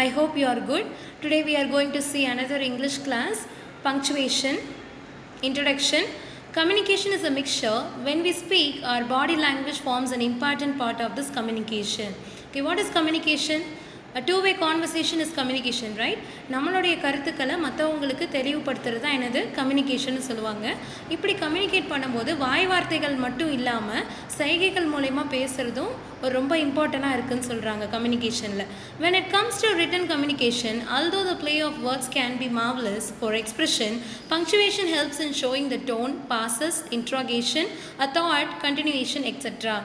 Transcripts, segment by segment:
I hope you are good. Today we are going to see another English class, punctuation, introduction. Communication is a mixture. When we speak, our body language forms an important part of this communication. Okay, what is communication? A two-way conversation is communication, right? நம்மளுடைய கருத்துக்களை மற்றவங்களுக்கு தெளிவுபடுத்துறது தான் என்னது communication சொல்லுவாங்க. இப்படி communicate பண்ணும்போது வாய் வார்த்தைகள் மட்டும் இல்லாமல் சைகைகள் மூலயமா பேசுகிறதும் ஒரு ரொம்ப இம்பார்ட்டண்ட்டாக இருக்குதுன்னு சொல்கிறாங்க கம்யூனிகேஷனில். When it comes to written communication, although the play of words can be marvelous for expression, punctuation helps in showing the tone, pauses, interrogation, a thought, continuation, etc.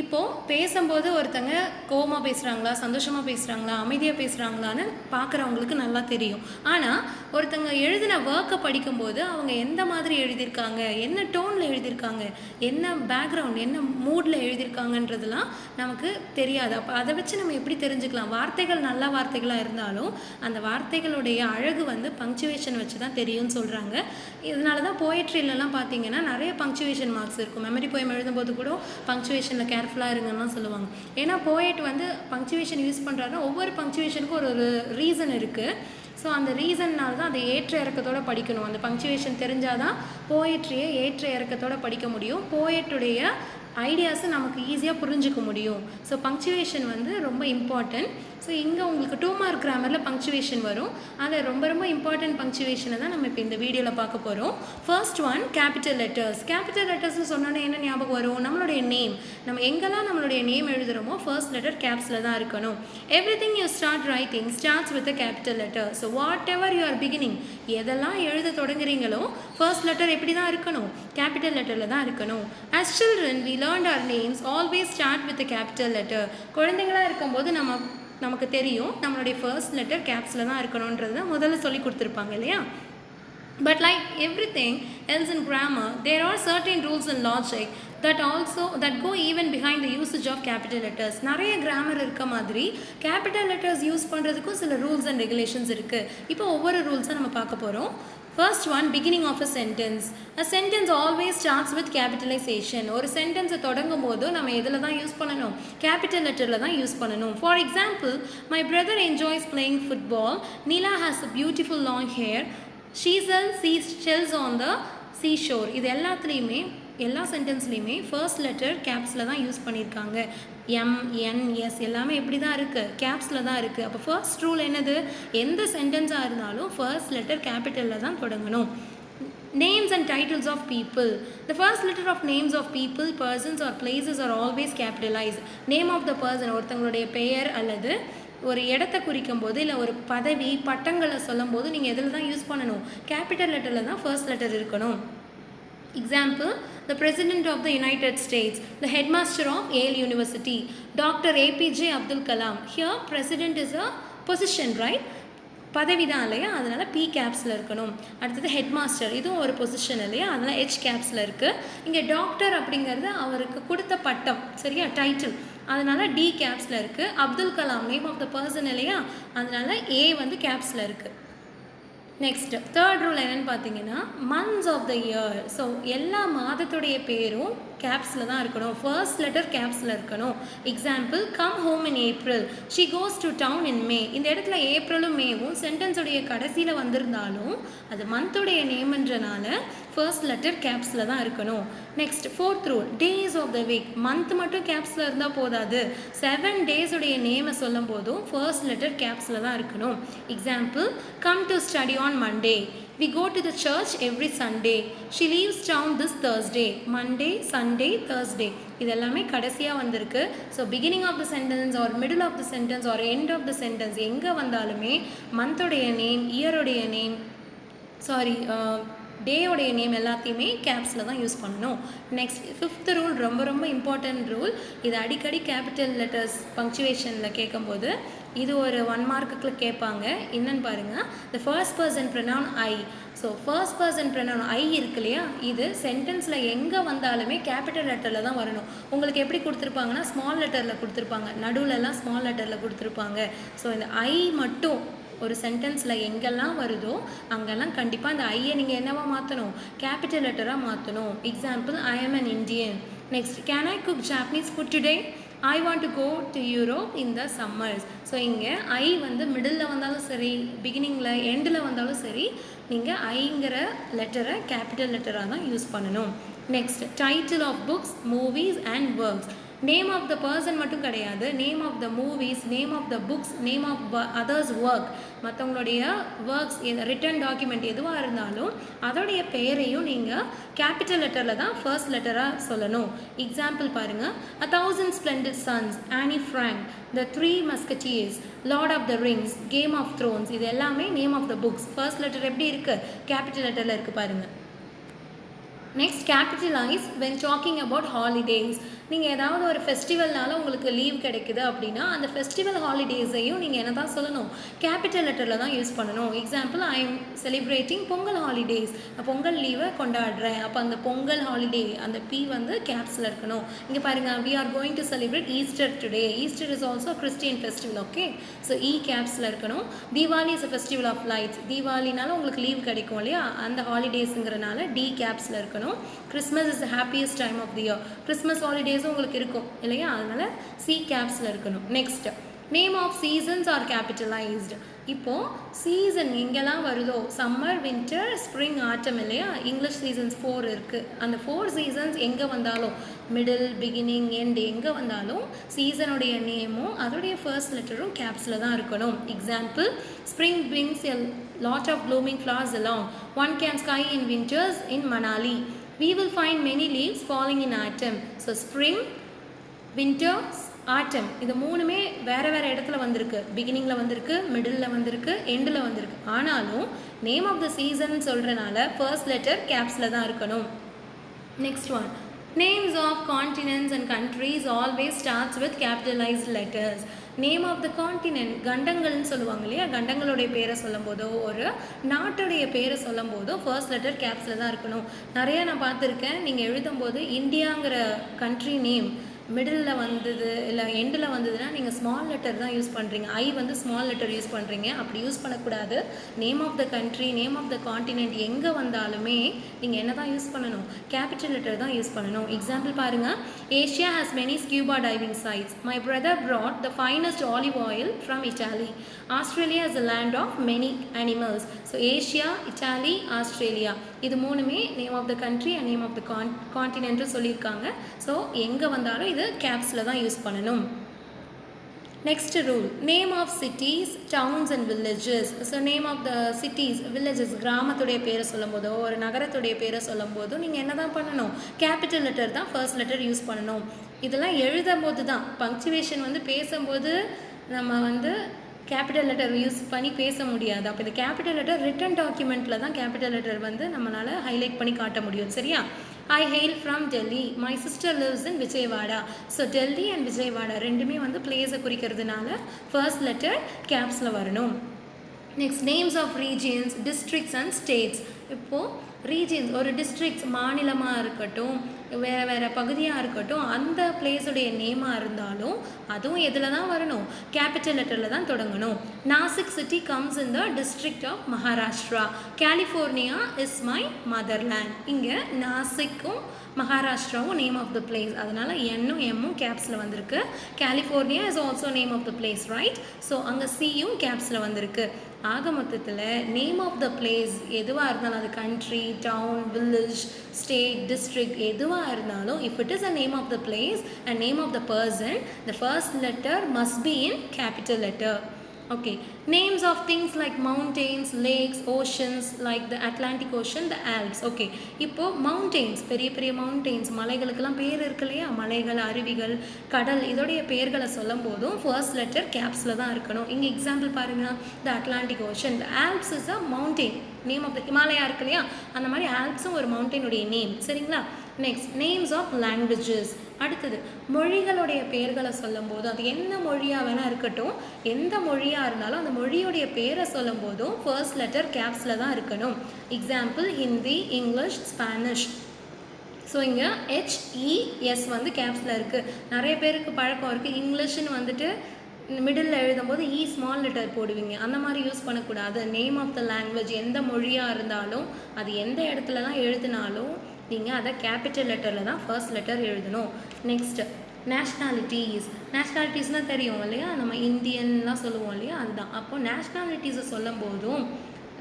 இப்போது பேசும்போது ஒருத்தங்க கோவமாக பேசுகிறாங்களா, சந்தோஷமாக பேசுகிறாங்களா, அமைதியாக பேசுகிறாங்களான்னு பார்க்குறவங்களுக்கு நல்லா தெரியும். ஆனால் ஒருத்தங்க எழுதின ஒர்க்கை படிக்கும்போது அவங்க எந்த மாதிரி எழுதியிருக்காங்க, என்ன டோனில் எழுதியிருக்காங்க, என்ன பேக்ரவுண்ட், என்ன மூடில் எழுதியிருக்காங்கன்றதுலாம் நமக்கு தெரியாது. அப்போ அதை வச்சு நம்ம எப்படி தெரிஞ்சுக்கலாம்? வார்த்தைகள் நல்ல வார்த்தைகளாக இருந்தாலும் அந்த வார்த்தைகளுடைய அழகு பங்க்சுவேஷன் வச்சு தான் தெரியும்னு சொல்கிறாங்க. இதனால தான் போயட்ரியிலலாம் பார்த்தீங்கன்னா நிறைய பங்க்சுவேஷன் மார்க்ஸ் இருக்கும். மெமரி போயம் எழுதும்போது கூட பங்க்சுவேஷனில் கேர்ஃபுல்லாக இருங்கன்னு சொல்லுவாங்க. ஏன்னா போயட் பங்க்சுவேஷன் யூஸ் பண்ணுறாருன்னா ஒவ்வொரு பங்க்சுவேஷனுக்கும் ஒரு ரீசன் இருக்குது. ஸோ அந்த ரீசன்னால் தான் அதை ஏற்ற இறக்கத்தோடு படிக்கணும். அந்த பங்க்சுவேஷன் தெரிஞ்சால் தான் போயட்ரியை ஏற்ற இறக்கத்தோடு படிக்க முடியும். போயட்டுடைய ஐடியாஸை நமக்கு ஈஸியாக புரிஞ்சிக்க முடியும். ஸோ பங்க்சுவேஷன் ரொம்ப இம்பார்ட்டன்ட். ஸோ இங்கே உங்களுக்கு 2 மார்க் கிராமரில் பங்க்சுவேஷன் வரும். அதில் ரொம்ப ரொம்ப இம்பார்ட்டன்ட் பங்க்சுவேஷனை தான் நம்ம இப்போ இந்த வீடியோவில் பார்க்க போகிறோம். First one capital letters. Capital லெட்டர்ஸ்னு சொன்னோன்னே என்ன ஞாபகம் வரும்? நம்மளுடைய நேம். நம்ம எங்கெல்லாம் நம்மளுடைய நேம் எழுதுகிறோமோ ஃபர்ஸ்ட் லெட்டர் கேப்ஸில் தான் இருக்கணும். Everything you start writing starts with a capital letter. So whatever you are beginning, எதெல்லாம் எழுத தொடங்குறீங்களோ ஃபர்ஸ்ட் லெட்டர் எப்படி தான் இருக்கணும்? கேபிட்டல் லெட்டரில் தான் இருக்கணும். As children we learned our names always start with a capital letter. குழந்தைங்களாக இருக்கும்போது நமக்கு தெரியும் நம்மளுடைய ஃபர்ஸ்ட் லெட்டர் கேப்ஸில் தான் இருக்கணுன்றது தான் முதல்ல சொல்லி கொடுத்துருப்பாங்க இல்லையா? But like everything else in grammar, there are certain rules and logic that go even behind the usage of capital letters. நிறைய கிராமர் இருக்க மாதிரி கேபிட்டல் லெட்டர்ஸ் யூஸ் பண்ணுறதுக்கும் சில ரூல்ஸ் அண்ட் ரெகுலேஷன்ஸ் இருக்குது. இப்போ ஒவ்வொரு ரூல்ஸாக நம்ம பார்க்க போகிறோம். First one, beginning of a sentence. A sentence always starts with capitalization. ஒரு சென்டென்ஸை தொடங்கும் போது நம்ம எதில் தான் யூஸ் பண்ணணும்? கேபிட்டல் லெட்டரில் தான் யூஸ் பண்ணணும். For example, my brother enjoys playing football. Neela has a beautiful long hair. She sells seashells on the seashore. இது எல்லா சென்டென்ஸ்லேயுமே ஃபர்ஸ்ட் லெட்டர் கேப்ஸில் தான் யூஸ் பண்ணியிருக்காங்க. எம்என்எஸ் எல்லாமே எப்படி தான் இருக்குது? கேப்ஸில் தான் இருக்குது. அப்போ ஃபர்ஸ்ட் ரூல் என்னது? எந்த சென்டென்ஸாக இருந்தாலும் ஃபர்ஸ்ட் லெட்டர் கேபிட்டலில் தான் தொடங்கணும். Names and titles of people. The first letter of names of people, persons or places are always capitalized. Name of the person, ஒருத்தங்களுடைய பெயர் அல்லது ஒரு இடத்தை குறிக்கும் போது இல்லை ஒரு பதவி பட்டங்களை சொல்லும் போது நீங்கள் எதில் தான் யூஸ் பண்ணணும்? கேபிட்டல் லெட்டரில் தான் ஃபர்ஸ்ட் லெட்டர் இருக்கணும். Example, the President of the United States, the Headmaster of Yale University, Dr. APJ Abdul Kalam. Here, President is a position, right? பதவி தான் இல்லையா? அதனால் P கேப்ஸில் இருக்கணும். அடுத்தது ஹெட்மாஸ்டர், இதுவும் ஒரு பொசிஷன் இல்லையா? அதனால் H கேப்ஸில் இருக்குது. இங்கே டாக்டர் அப்படிங்கிறது அவருக்கு கொடுத்த பட்டம், சரியா? டைட்டில், அதனால் D கேப்ஸில் இருக்குது. Abdul Kalam name of the person இல்லையா? அதனால் A கேப்ஸில் இருக்குது. நெக்ஸ்ட் தேர்ட் ரூல் என்னென்னு பார்த்தீங்கன்னா months of the year. So எல்லா மாதத்துடைய பேரும் கேப்ஸில் தான் இருக்கணும். ஃபர்ஸ்ட் லெட்டர் கேப்ஸில் இருக்கணும். Example, come home in April, she goes to town in May. இந்த இடத்துல ஏப்ரலும் மேவும் சென்டென்ஸுடைய கடைசியில் வந்திருந்தாலும் அது மந்த்துடைய நேம்ன்றனால ஃபர்ஸ்ட் லெட்டர் கேப்ஸில் தான் இருக்கணும். Next fourth rule, days of the week. Month மட்டும் கேப்ஸில் இருந்தால் போதாது, 7 டேஸுடைய நேமை சொல்லும் போதும் ஃபர்ஸ்ட் லெட்டர் கேப்ஸில் தான் இருக்கணும். Example, come to study on Monday, we go to the church every Sunday, she leaves town this Thursday. Monday, Sunday, Thursday இதெல்லாமே கடைசியாக வந்திருக்கு. So beginning of the sentence or middle of the sentence or end of the sentence எங்கே வந்தாலுமே மந்தோடைய name, இயருடைய name, டேயோடைய name எல்லாத்தையுமே கேப்ஸில் தான் யூஸ் பண்ணணும். நெக்ஸ்ட் ஃபிஃப்த் ரூல் ரொம்ப ரொம்ப இம்பார்ட்டன்ட் ரூல். இது அடிக்கடி கேபிட்டல் லெட்டர்ஸ் பங்க்சுவேஷனில் கேட்கும்போது இது ஒரு 1 மார்க்குக்கு கேட்பாங்க. என்னன்னு பாருங்கள், the first person pronoun I. So first person pronoun I இருக்கு இல்லையா? இது சென்டென்ஸில் எங்கே வந்தாலுமே கேபிட்டல் லெட்டரில் தான் வரணும். உங்களுக்கு எப்படி கொடுத்துருப்பாங்கன்னா ஸ்மால் லெட்டரில் கொடுத்துருப்பாங்க, நடுவில்லாம் ஸ்மால் லெட்டரில் கொடுத்துருப்பாங்க. ஸோ இந்த ஐ மட்டும் ஒரு சென்டென்ஸில் எங்கெல்லாம் வருதோ அங்கெல்லாம் கண்டிப்பாக அந்த ஐயை நீங்கள் என்னவா மாற்றணும்? கேபிட்டல் லெட்டராக மாற்றணும். Example, I am an Indian. Next, can I cook Japanese food today? I want to go to Europe in the summers. So இங்கே ஐ வந்து மிடில் வந்தாலும் சரி, பிகினிங்கில் எண்டில் வந்தாலும் சரி, நீங்கள் ஐங்கிற லெட்டரை கேபிட்டல் லெட்டராக தான் யூஸ் பண்ணணும். Next, title of books, movies and works. Name of the person மட்டும் கிடையாது, name of the movies, name of the books, name of others work, மற்றவங்களுடைய ஒர்க்ஸ், ரிட்டன் டாக்குமெண்ட் எதுவாக இருந்தாலும் அதோடைய பெயரையும் நீங்கள் கேபிட்டல் லெட்டரில் தான் ஃபர்ஸ்ட் லெட்டராக சொல்லணும். எக்ஸாம்பிள் பாருங்கள், A Thousand Splendid Suns, Annie Frank, The Three Musketeers, Lord of the Rings, Game of Thrones, இது எல்லாமே name of the books. First letter எப்படி இருக்குது? கேபிட்டல் லெட்டரில் இருக்குது பாருங்கள். Next, capitalise when talking about holidays. நீங்கள் ஏதாவது ஒரு ஃபெஸ்டிவல்னால உங்களுக்கு லீவ் கிடைக்குது அப்படின்னா அந்த ஃபெஸ்டிவல் ஹாலிடேஸையும் நீங்கள் என்ன தான் சொல்லணும்? கேபிட்டல் லெட்டரில் தான் யூஸ் பண்ணணும். Example, I am celebrating Pongal holidays, Pongal லீவை கொண்டாடுறேன். அப்போ அந்த பொங்கல் ஹாலிடே அந்த பி வந்து கேப்ஸில் இருக்கணும். இங்கே பாருங்கள், we are going to celebrate Easter today. Easter is also Christian festival. Okay, so E கேப்ஸில் இருக்கணும். Deepavali is a festival of lights. தீபாவளினால உங்களுக்கு லீவ் கிடைக்கும் இல்லையா, அந்த ஹாலிடேஸுங்கிறனால டி கேப்ஸில் இருக்கணும். Christmas is the happiest time of the year. Christmas ஹாலிடேஸும் உங்களுக்கு இருக்கும் இல்லையா, அதனால் சி கேப்ஸில் இருக்கணும். Next, name of seasons are capitalized. இப்போது சீசன் எங்கெல்லாம் வருதோ, சம்மர், வின்டர், ஸ்ப்ரிங், ஆட்டம் இல்லையா, இங்கிலீஷ் சீசன்ஸ் 4 இருக்குது. அந்த 4 சீசன்ஸ் எங்கே வந்தாலும், மிடில், பிகினிங், எண்ட் எங்கே வந்தாலும் சீசனுடைய நேமும் அதோடைய ஃபர்ஸ்ட் லெட்டரும் கேப்ஸில் தான் இருக்கணும். Example, spring brings a lot of blooming flowers along. One can sky in winters in Manali. We will find many leaves falling in autumn. So spring, winter, autumn, இது மூணுமே வேறு வேறு இடத்துல வந்திருக்கு. பிகினிங்கில் வந்திருக்கு, மிடில் வந்திருக்கு, எண்டில் வந்திருக்கு. ஆனாலும் நேம் ஆஃப் த சீசன் சொல்கிறனால ஃபர்ஸ்ட் லெட்டர் கேப்ஸில் தான் இருக்கணும். Next one, names of continents and countries always starts with capitalized letters. Name of the continent, கண்டங்கள்னு சொல்லுவாங்க இல்லையா, கண்டங்களுடைய பேரை சொல்லும் போதோ ஒரு நாட்டுடைய பேரை சொல்லும் போதோ ஃபர்ஸ்ட் லெட்டர் கேப்ஸில் தான் இருக்கணும். நிறையா நான் பார்த்துருக்கேன், நீங்கள் எழுதும்போது இந்தியாங்கிற கண்ட்ரி நேம் மிடில் வந்தது இல்லை எண்டில் வந்ததுன்னா நீங்கள் ஸ்மால் லெட்டர் தான் யூஸ் பண்ணுறீங்க. ஐ வந்து ஸ்மால் லெட்டர் யூஸ் பண்ணுறீங்க. அப்படி யூஸ் பண்ணக்கூடாது. Name of the country, name of the continent எங்கே வந்தாலுமே நீங்கள் என்ன தான் யூஸ் பண்ணணும்? கேபிட்டல் லெட்டர் தான் யூஸ் பண்ணணும். எக்ஸாம்பிள் பாருங்கள், Asia has many scuba diving sites. My brother brought the finest olive oil from Italy. Australia is a land of many animals. So Asia, Italy, Australia, இது மூணுமே name of the country and name of the continent சொல்லியிருக்காங்க. So எங்கே வந்தாலும் இது கேப்ஸில் தான் use பண்ணணும். Next rule, name of cities, towns and villages. So name of the cities, villages, கிராமத்துடைய பேரை சொல்லும் போதோ ஒரு நகரத்துடைய பேரை சொல்லும் போதோ நீங்கள் என்ன தான் பண்ணணும்? கேபிட்டல் லெட்டர் தான் ஃபர்ஸ்ட் லெட்டர் யூஸ் பண்ணணும். இதெல்லாம் எழுதும் போது தான், பங்க்சுவேஷன் வந்து பேசும்போது நம்ம வந்து கேபிட்டல் லெட்டர் யூஸ் பண்ணி பேச முடியாது. அப்போ இந்த கேபிட்டல் லெட்டர் ரிட்டன் டாக்குமெண்ட்டில் தான் கேபிட்டல் லெட்டர் வந்து நம்மளால் ஹைலைட் பண்ணி காட்ட முடியும். சரியா? I hail from Delhi. My sister lives in Vijayawada. So Delhi and Vijayawada ரெண்டுமே வந்து பிளேஸை குறிக்கிறதுனால ஃபர்ஸ்ட் லெட்டர் கேப்ஸில் வரணும். Next, names of regions, districts and states. இப்போது ரீஜியன்ஸ், ஒரு டிஸ்ட்ரிக்ட்ஸ் மாநிலமாக இருக்கட்டும், வேறு வேறு பகுதியாக இருக்கட்டும், அந்த பிளேஸுடைய நேமாக இருந்தாலும் அதுவும் எதில் தான் வரணும்? கேபிட்டல் லெட்டரில் தான் தொடங்கணும். Nashik city comes in the district of Maharashtra. California is my motherland. இங்கே நாசிக்கும் மகாராஷ்டிராவும் நேம் ஆஃப் த பிளேஸ், அதனால் என்னும் எம்மும் கேப்ஸில் வந்திருக்கு. California is also name of the place, right? So அங்கே சியும் கேப்ஸில் வந்திருக்கு. ஆக மொத்தத்தில் நேம் ஆஃப் த பிளேஸ் எதுவாக இருந்தாலும், அது country, town, village, state, district எதுவாக இருந்தாலும், if it is a name of the place and name of the person, the first letter must be in capital letter. Okay, names of things like mountains, lakes, oceans, like the Atlantic Ocean, the Alps. Okay, இப்போ mountains, பெரிய பெரிய mountains, மலைகளுக்கெல்லாம் பேர் இருக்கு இல்லையா, மலைகள், அருவிகள், கடல், இதோடைய பேர்களை சொல்லும் போதும் ஃபர்ஸ்ட் லெட்டர் கேப்ஸில் தான் இருக்கணும். இங்கே எக்ஸாம்பிள் பாருங்கள், the Atlantic Ocean, the Alps is a mountain, name of the Himalaya இருக்கு இல்லையா, அந்த மாதிரி ஆல்ப்ஸும் ஒரு மவுண்டனுடைய நேம். சரிங்களா? Next, names of languages. அடுத்தது, மொழிகளுடைய பெயர்களை சொல்லும் போது அது என்ன மொழியாக வேணால் இருக்கட்டும், எந்த மொழியாக இருந்தாலும் அந்த மொழியுடைய பேரை சொல்லும் போதும் ஃபர்ஸ்ட் லெட்டர் கேப்ஸில் தான் இருக்கணும். Example, Hindi, English, Spanish. So இங்கே HES வந்து கேப்ஸில் இருக்குது. நிறைய பேருக்கு பழக்கம் இருக்குது, இங்கிலீஷ்னு வந்துட்டு மிடில் எழுதும்போது ஸ்மால் லெட்டர் போடுவீங்க. அந்த மாதிரி யூஸ் பண்ணக்கூடாது. நேம் ஆஃப் த லாங்குவேஜ் எந்த மொழியாக இருந்தாலும் அது எந்த இடத்துல தான் எழுதினாலும் நீங்கள் அதை கேபிட்டல் லெட்டரில் தான் ஃபர்ஸ்ட் லெட்டர் எழுதணும். நெக்ஸ்ட்டு, நேஷ்னாலிட்டிஸ்னால் தெரியும் இல்லையா, நம்ம இந்தியன்லாம் சொல்லுவோம் இல்லையா, அதுதான். அப்போது நேஷ்னாலிட்டிஸை சொல்லும் போதும்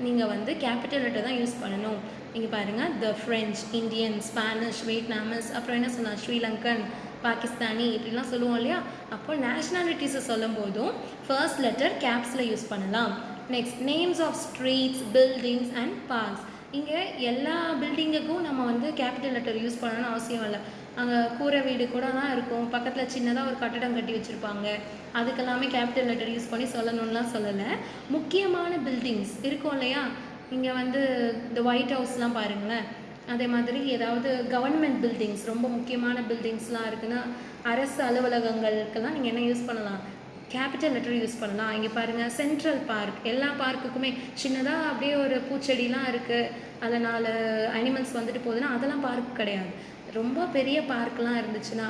நீங்கள் வந்து கேபிட்டல் லெட்டர் தான் யூஸ் பண்ணணும். நீங்கள் பாருங்கள், த ஃப்ரெஞ்ச், இந்தியன், ஸ்பானிஷ், வியட்நாமஸ், அப்புறம் என்ன சொல்லலாம், ஸ்ரீலங்கன், பாகிஸ்தானி இப்படிலாம் சொல்லுவோம் இல்லையா. அப்போ நேஷ்னாலிட்டிஸை சொல்லும் போதும் ஃபர்ஸ்ட் லெட்டர் கேப்ஸில் யூஸ் பண்ணலாம். Next, names of streets, buildings and parks. இங்கே எல்லா பில்டிங்குக்கும் நம்ம வந்து கேபிட்டல் லெட்டர் யூஸ் பண்ணணும்னு அவசியம் இல்லை. அங்கே கூரை வீடு கூட தான் இருக்கும், பக்கத்தில் சின்னதாக ஒரு கட்டடம் கட்டி வச்சுருப்பாங்க, அதுக்கெல்லாமே கேபிட்டல் லெட்டர் யூஸ் பண்ணி சொல்லணும்லாம் சொல்லலை. முக்கியமான பில்டிங்ஸ் இருக்கும் இல்லையா, இங்கே வந்து இந்த ஒயிட் ஹவுஸ்லாம் பாருங்களேன், அதே மாதிரி ஏதாவது கவர்மெண்ட் பில்டிங்ஸ், ரொம்ப முக்கியமான பில்டிங்ஸ்லாம் இருக்குன்னா, அரசு அலுவலகங்களுக்கெல்லாம் நீங்கள் என்ன யூஸ் பண்ணலாம், கேபிட்டல் லெட்டர் யூஸ் பண்ணலாம். இங்கே பாருங்கள், சென்ட்ரல் பார்க், எல்லா பார்க்குக்குமே சின்னதாக அப்படியே ஒரு பூச்செடிலாம் இருக்குது, அதனால் அனிமல்ஸ் வந்துட்டு போகுதுன்னா அதெல்லாம் பார்க் கிடையாது. ரொம்ப பெரிய பார்க்லாம் இருந்துச்சுன்னா,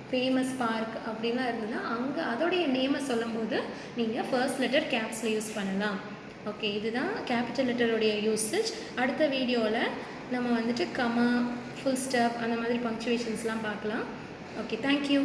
ஃபேமஸ் பார்க் அப்படின்லாம் இருந்ததுன்னா அங்கே அதோடைய நேமை சொல்லும்போது நீங்கள் ஃபர்ஸ்ட் லெட்டர் கேப்ஸில் யூஸ் பண்ணலாம். ஓகே, இதுதான் கேபிட்டல் லெட்டருடைய யூசேஜ். அடுத்த வீடியோவில் நம்ம வந்துட்டு கமா, ஃபுல் ஸ்டாப் அந்த மாதிரி பங்க்சுவேஷன்ஸ்லாம் பார்க்கலாம். Okay, thank you.